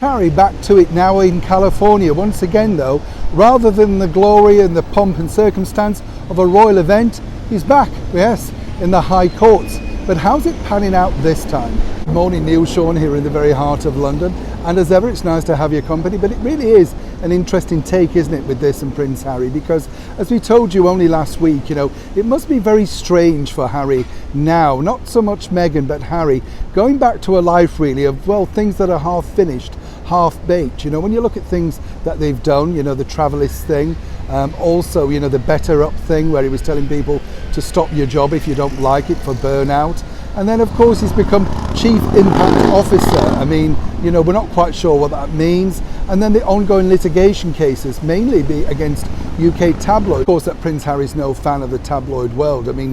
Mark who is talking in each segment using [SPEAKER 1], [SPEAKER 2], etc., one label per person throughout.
[SPEAKER 1] Harry back to it now in California once again though. Rather than the glory and the pomp and circumstance of a royal event, he's back, yes, in the High Courts. But how's it panning out this time? Good morning, Neil Sean here in the very heart of London, and as ever it's nice to have your company, but it really is an interesting take, isn't it, with this and Prince Harry, because as we told you only last week, it must be very strange for Harry now, not so much Meghan but Harry, going back to a life really of, well, things that are half finished, half baked. When you look at things that they've done, the Travelist thing, also the Better Up thing where he was telling people to stop your job if you don't like it for burnout. And then of course he's become Chief Impact Officer. I mean, we're not quite sure what that means. And then the ongoing litigation cases, mainly be against UK tabloids. Of course that Prince Harry's no fan of the tabloid world. I mean,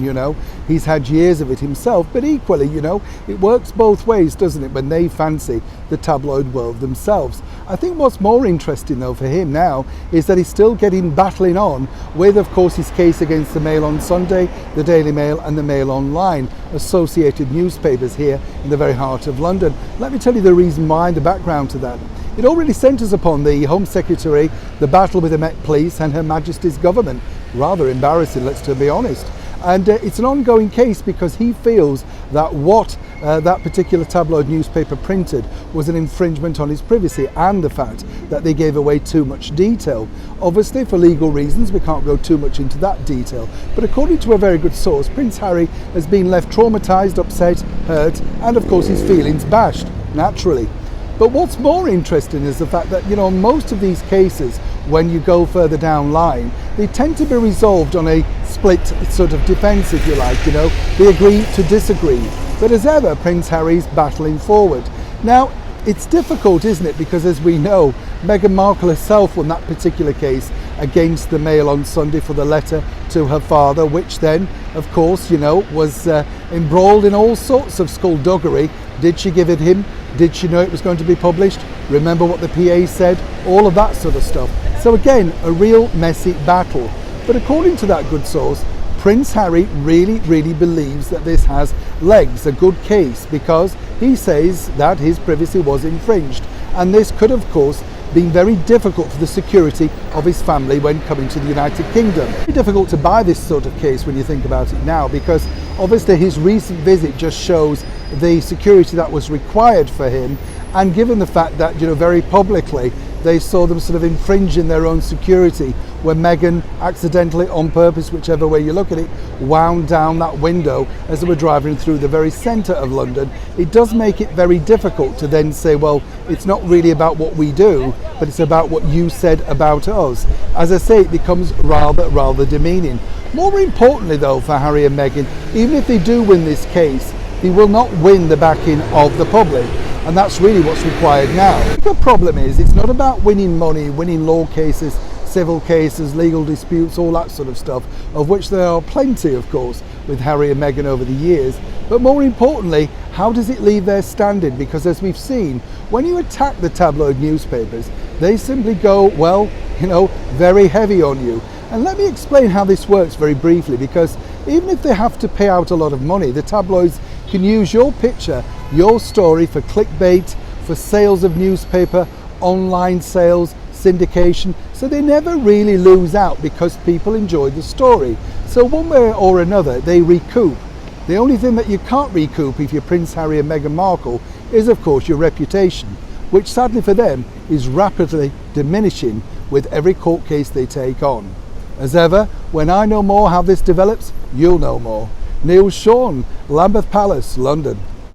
[SPEAKER 1] he's had years of it himself, but equally, it works both ways, doesn't it, when they fancy the tabloid world themselves. I think what's more interesting though for him now is that he's still battling on with, of course, his case against the Mail on Sunday, the Daily Mail and the Mail Online, associated newspapers here in the very heart of London. Let me tell you the reason why, the background to that. It already centres upon the Home Secretary, the battle with the Met Police and Her Majesty's government. Rather embarrassing, let's be honest. And it's an ongoing case because he feels that what that particular tabloid newspaper printed was an infringement on his privacy, and the fact that they gave away too much detail. Obviously, for legal reasons, we can't go too much into that detail. But according to a very good source, Prince Harry has been left traumatised, upset, hurt, and of course his feelings bashed, naturally. But what's more interesting is the fact that, most of these cases, when you go further down line, they tend to be resolved on a split sort of defence, if you like, they agree to disagree. But as ever, Prince Harry's battling forward. Now, it's difficult, isn't it? Because as we know, Meghan Markle herself won that particular case against the Mail on Sunday for the letter to her father, which then, of course, was embroiled in all sorts of skullduggery. Did she give it him? Did she know it was going to be published? Remember what the PA said? All of that sort of stuff. So again, a real messy battle. But according to that good source, Prince Harry really believes that this has legs, a good case, because he says that his privacy was infringed. And this could, of course, been very difficult for the security of his family when coming to the United Kingdom. It's very difficult to buy this sort of case when you think about it now, because obviously his recent visit just shows the security that was required for him, and given the fact that, very publicly they saw them sort of infringing their own security when Meghan accidentally, on purpose, whichever way you look at it, wound down that window as they were driving through the very centre of London. It does make it very difficult to then say, well, it's not really about what we do, but it's about what you said about us. As I say, it becomes rather demeaning. More importantly though, for Harry and Meghan, even if they do win this case, they will not win the backing of the public. And that's really what's required now. The problem is, it's not about winning money, winning law cases, civil cases, legal disputes, all that sort of stuff, of which there are plenty, of course, with Harry and Meghan over the years. But more importantly, how does it leave their standing? Because as we've seen, when you attack the tabloid newspapers, they simply go, well, very heavy on you. And let me explain how this works very briefly, because even if they have to pay out a lot of money, the tabloids can use your picture, your story for clickbait, for sales of newspaper, online sales, syndication, so they never really lose out because people enjoy the story. So one way or another, they recoup. The only thing that you can't recoup if you're Prince Harry and Meghan Markle is, of course, your reputation, which sadly for them is rapidly diminishing with every court case they take on. As ever, when I know more how this develops, you'll know more. Neil Sean, Lambeth Palace, London.